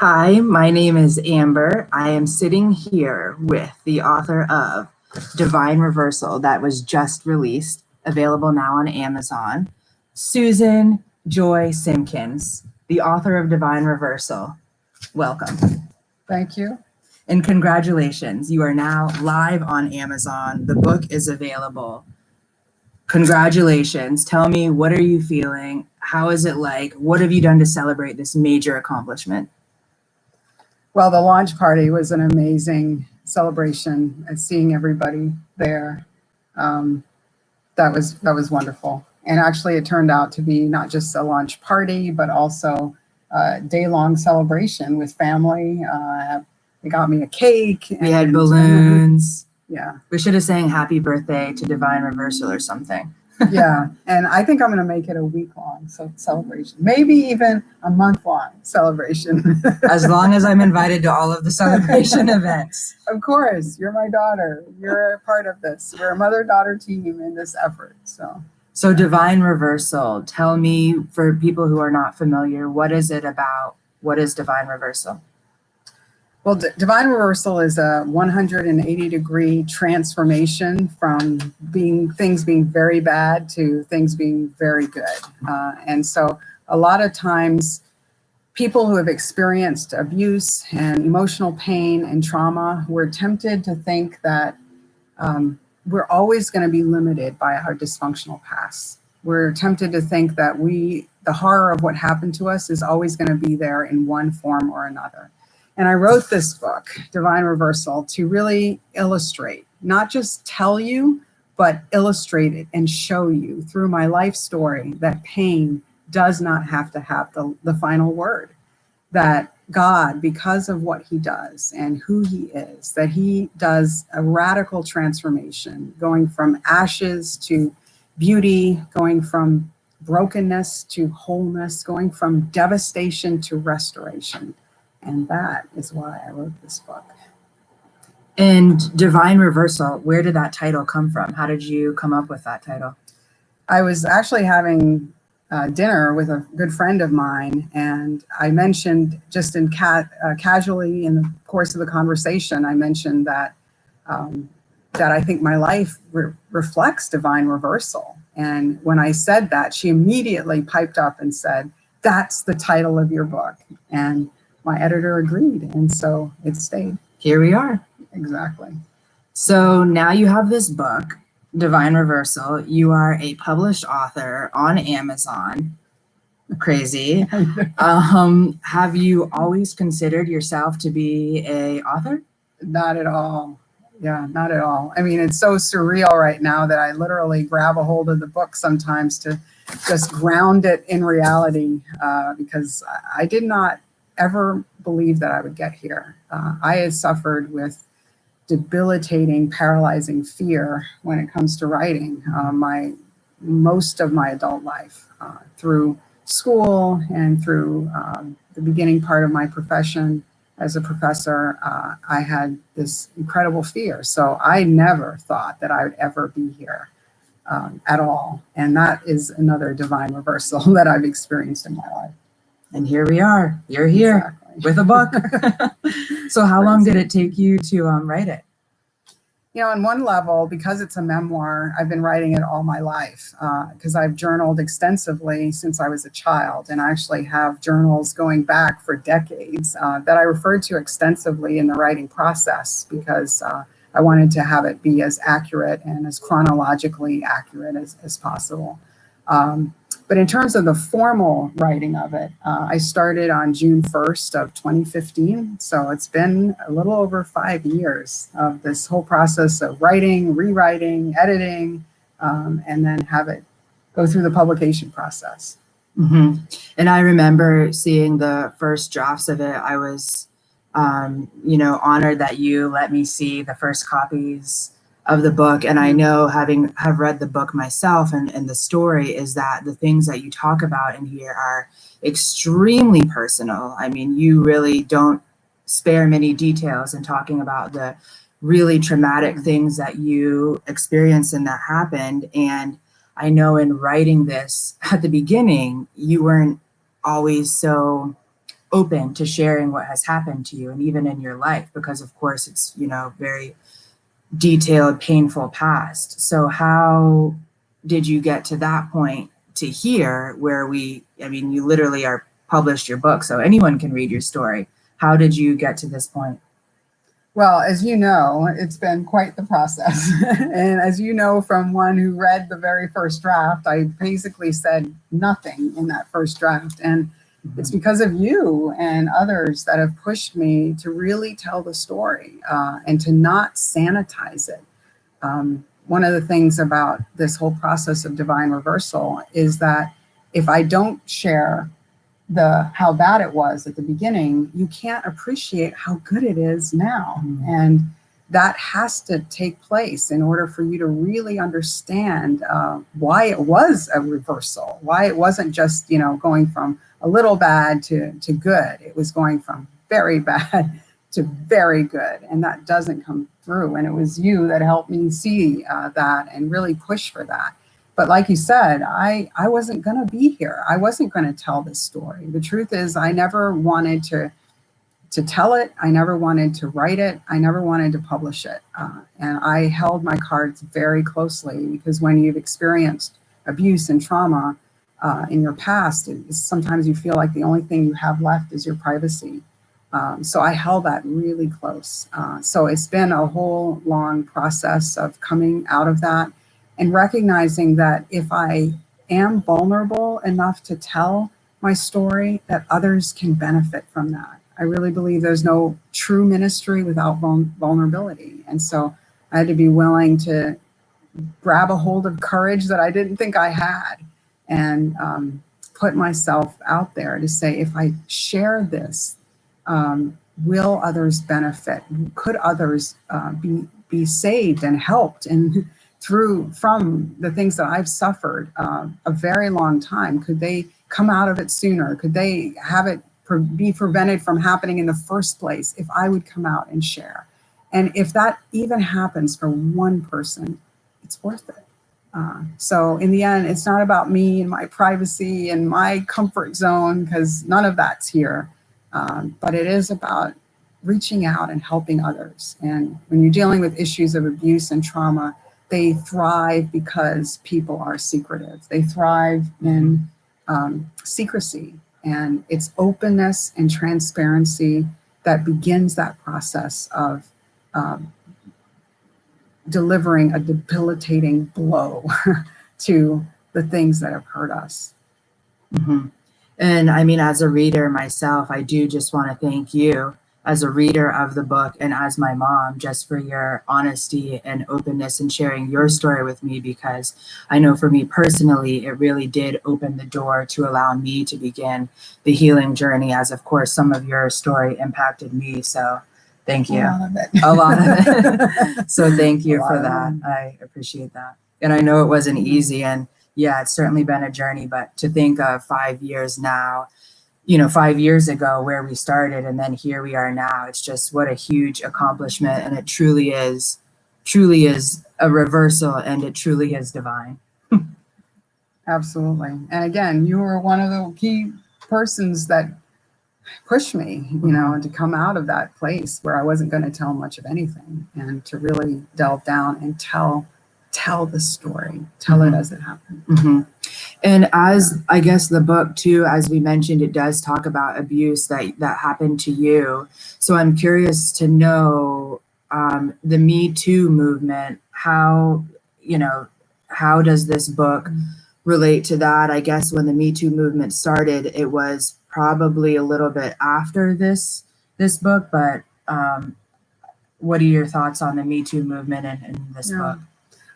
Hi, my name is Amber. I am sitting here with the author of Divine Reversal that was just released, available now on Amazon, Susan Joy Simkins, the author of Divine Reversal. Welcome. Thank you. And congratulations, you are now live on Amazon. The book is available. Congratulations. Tell me, what are you feeling? How is it like? What have you done to celebrate this major accomplishment? Well, the launch party was an amazing celebration and seeing everybody there. That was wonderful. And actually it turned out to be not just a launch party, but also a day-long celebration with family. They got me a cake. We had balloons. Yeah. We should have sang happy birthday to Divine Reversal or something. Yeah, and I think I'm going to make it a week-long celebration, maybe even a month-long celebration. As long as I'm invited to all of the celebration events. Of course, you're my daughter. You're a part of this. We're a mother-daughter team in this effort. So Divine Reversal, tell me, for people who are not familiar, what is it about? What is Divine Reversal? Well, Divine Reversal is a 180-degree transformation from things being very bad to things being very good. And so a lot of times people who have experienced abuse and emotional pain and trauma, we're tempted to think that we're always going to be limited by our dysfunctional past. We're tempted to think that the horror of what happened to us is always going to be there in one form or another. And I wrote this book, Divine Reversal, to really illustrate, not just tell you, but illustrate it and show you through my life story that pain does not have to have the final word. That God, because of what he does and who he is, that he does a radical transformation, going from ashes to beauty, going from brokenness to wholeness, going from devastation to restoration. And that is why I wrote this book. And Divine Reversal, where did that title come from? How did you come up with that title? I was actually having dinner with a good friend of mine, and I mentioned just casually in the course of the conversation, I mentioned that that I think my life reflects divine reversal. And when I said that, she immediately piped up and said, "That's the title of your book." And my editor agreed, and so it stayed. Here we are. Exactly. So now you have this book, Divine Reversal. You are a published author on Amazon. Crazy. Have you always considered yourself to be an author? Not at all. Yeah, not at all. I mean, it's so surreal right now that I literally grab a hold of the book sometimes to just ground it in reality, because I did not ever believe that I would get here. I had suffered with debilitating, paralyzing fear when it comes to writing most of my adult life, through school and through the beginning part of my profession as a professor. I had this incredible fear. So I never thought that I would ever be here at all. And that is another divine reversal that I've experienced in my life. And here we are. You're here. Exactly. With a book. So how long did it take you to write it? You know, on one level, because it's a memoir, I've been writing it all my life, because I've journaled extensively since I was a child, and I actually have journals going back for decades that I referred to extensively in the writing process, because I wanted to have it be as accurate and as chronologically accurate as possible. But in terms of the formal writing of it, I started on June 1st of 2015. So it's been a little over 5 years of this whole process of writing, rewriting, editing, and then have it go through the publication process. Mm-hmm. And I remember seeing the first drafts of it. I was, honored that you let me see the first copies of the book. And I know, have read the book myself, and the story is that the things that you talk about in here are extremely personal. I mean, you really don't spare many details in talking about the really traumatic things that you experienced and that happened. And I know in writing this at the beginning, you weren't always so open to sharing what has happened to you and even in your life, because of course it's, very detailed, painful past. So how did you get to that point to here where you literally are published your book, so anyone can read your story. How did you get to this point? Well, as you know, it's been quite the process. And as you know, from one who read the very first draft, I basically said nothing in that first draft. And it's because of you and others that have pushed me to really tell the story and to not sanitize it. One of the things about this whole process of divine reversal is that if I don't share how bad it was at the beginning, you can't appreciate how good it is now. And that has to take place in order for you to really understand why it was a reversal, why it wasn't just, going from a little bad to good. It was going from very bad to very good. And that doesn't come through. And it was you that helped me see that and really push for that. But like you said, I wasn't going to be here. I wasn't going to tell this story. The truth is, I never wanted to tell it. I never wanted to write it. I never wanted to publish it. And I held my cards very closely, because when you've experienced abuse and trauma in your past, sometimes you feel like the only thing you have left is your privacy. So I held that really close. So it's been a whole long process of coming out of that and recognizing that if I am vulnerable enough to tell my story, that others can benefit from that. I really believe there's no true ministry without vulnerability. And so I had to be willing to grab a hold of courage that I didn't think I had, and put myself out there to say, if I share this, will others benefit? Could others be saved and helped from the things that I've suffered a very long time? Could they come out of it sooner? Could they have it be prevented from happening in the first place if I would come out and share? And if that even happens for one person, it's worth it. So in the end, it's not about me and my privacy and my comfort zone, because none of that's here. But it is about reaching out and helping others. And when you're dealing with issues of abuse and trauma, they thrive because people are secretive. They thrive in secrecy, and it's openness and transparency that begins that process of delivering a debilitating blow to the things that have hurt us. Mm-hmm. And as a reader myself, I do just want to thank you as a reader of the book and as my mom, just for your honesty and openness and sharing your story with me, because I know for me personally, it really did open the door to allow me to begin the healing journey, as of course some of your story impacted me. So thank you. A lot of it. So thank you for that. I appreciate that. And I know it wasn't easy, and yeah, it's certainly been a journey, but to think of 5 years now, 5 years ago where we started, and then here we are now, it's just what a huge accomplishment. And it truly is a reversal, and it truly is divine. Absolutely. And again, you were one of the key persons that pushed me, to come out of that place where I wasn't going to tell much of anything, and to really delve down and tell the story, tell it as it happened. Mm-hmm. And as I guess the book too, as we mentioned, it does talk about abuse that happened to you. So I'm curious to know the Me Too movement. How does this book relate to that? I guess when the Me Too movement started, it was probably a little bit after this book. But what are your thoughts on the Me Too movement and this book?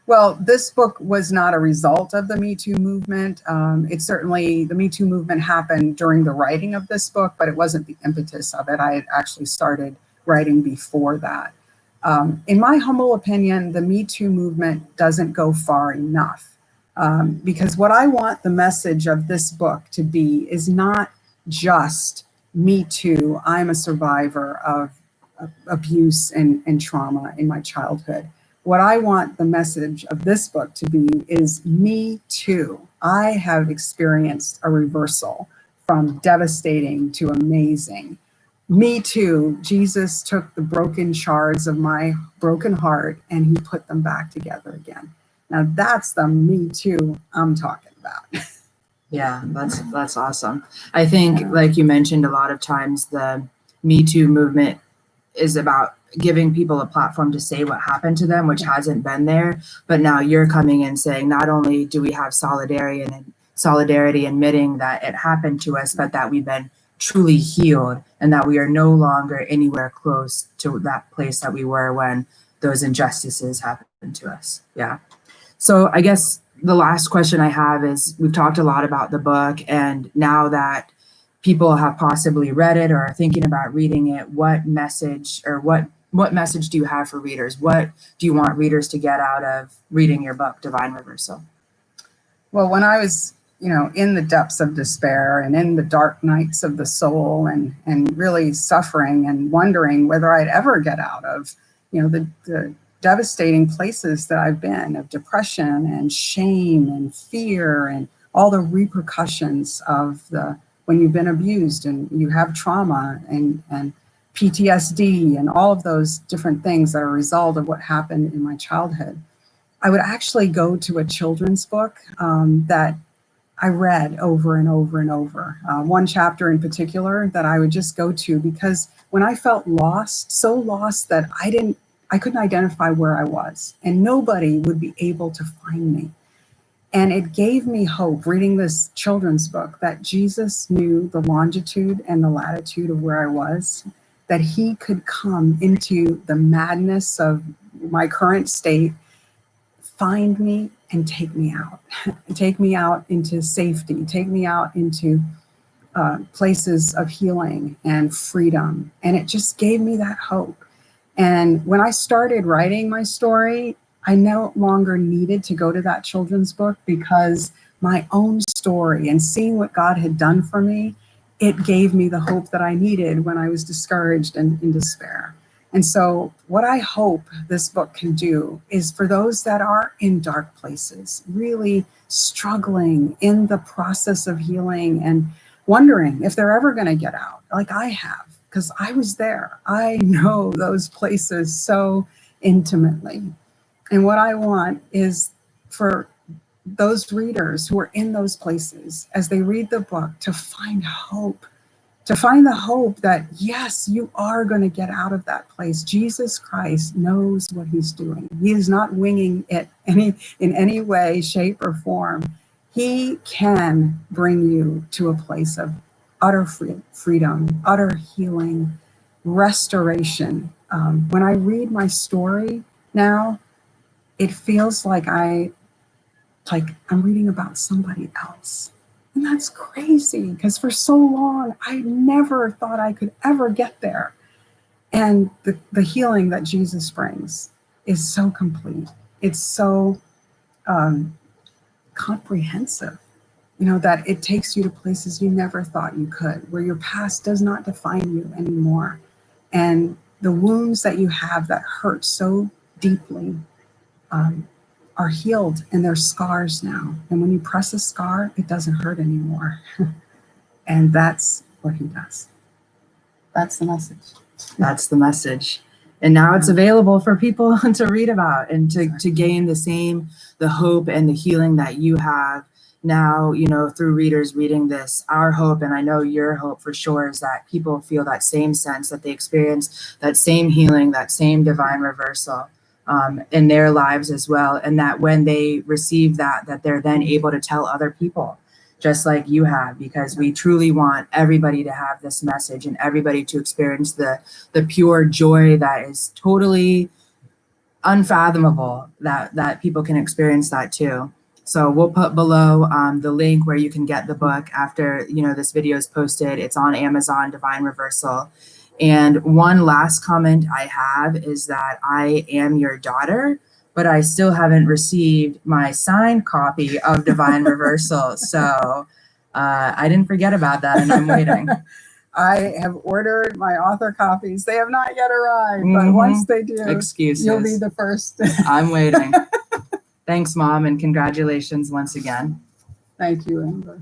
Well, this book was not a result of the Me Too movement. It's certainly, the Me Too movement happened during the writing of this book, but it wasn't the impetus of it. I had actually started writing before that. In my humble opinion, the Me Too movement doesn't go far enough, because what I want the message of this book to be is not just Me Too, I'm a survivor of abuse and trauma in my childhood. What I want the message of this book to be is Me Too. I have experienced a reversal from devastating to amazing. Me too. Jesus took the broken shards of my broken heart and he put them back together again. Now that's the Me Too I'm talking about. Yeah, that's awesome. I think, like you mentioned, a lot of times the Me Too movement is about giving people a platform to say what happened to them, which hasn't been there. But now you're coming in saying not only do we have solidarity admitting that it happened to us, but that we've been truly healed and that we are no longer anywhere close to that place that we were when those injustices happened to us. Yeah. So I guess the last question I have is, we've talked a lot about the book, and now that people have possibly read it or are thinking about reading it, what message do you have for readers? What do you want readers to get out of reading your book, Divine Reversal? Well, when I was, in the depths of despair and in the dark nights of the soul and really suffering and wondering whether I'd ever get out of, the devastating places that I've been, of depression and shame and fear and all the repercussions of when you've been abused and you have trauma and PTSD and all of those different things that are a result of what happened in my childhood. I would actually go to a children's book that I read over and over and over. One chapter in particular that I would just go to, because when I felt lost, so lost that I couldn't identify where I was, and nobody would be able to find me. And it gave me hope, reading this children's book, that Jesus knew the longitude and the latitude of where I was, that he could come into the madness of my current state, find me and take me out. Take me out into safety, take me out into places of healing and freedom. And it just gave me that hope. And when I started writing my story, I no longer needed to go to that children's book, because my own story and seeing what God had done for me, it gave me the hope that I needed when I was discouraged and in despair. And so what I hope this book can do is, for those that are in dark places, really struggling in the process of healing and wondering if they're ever going to get out, like I have, because I was there. I know those places so intimately. And what I want is for those readers who are in those places, as they read the book, to find hope, that yes, you are going to get out of that place. Jesus Christ knows what he's doing. He is not winging it in any way, shape, or form. He can bring you to a place of utter freedom, utter healing, restoration. When I read my story now, it feels like I'm reading about somebody else. And that's crazy, because for so long, I never thought I could ever get there. And the healing that Jesus brings is so complete. It's so comprehensive, that it takes you to places you never thought you could, where your past does not define you anymore. And the wounds that you have that hurt so deeply are healed, and they're scars now. And when you press a scar, it doesn't hurt anymore. And that's what he does. That's the message. That's the message. And now it's available for people to read about and to gain the hope and the healing that you have now, through readers reading this. Our hope, and I know your hope for sure, is that people feel that same sense, that they experience that same healing, that same divine reversal in their lives as well. And that when they receive that they're then able to tell other people, just like you have, because we truly want everybody to have this message and everybody to experience the pure joy that is totally unfathomable, that people can experience that too. So we'll put below the link where you can get the book after this video is posted. It's on Amazon, Divine Reversal. And one last comment I have is that I am your daughter, but I still haven't received my signed copy of Divine Reversal. So I didn't forget about that, and I'm waiting. I have ordered my author copies. They have not yet arrived, but once they do, excuses, you'll be the first. I'm waiting. Thanks, Mom, and congratulations once again. Thank you, Amber.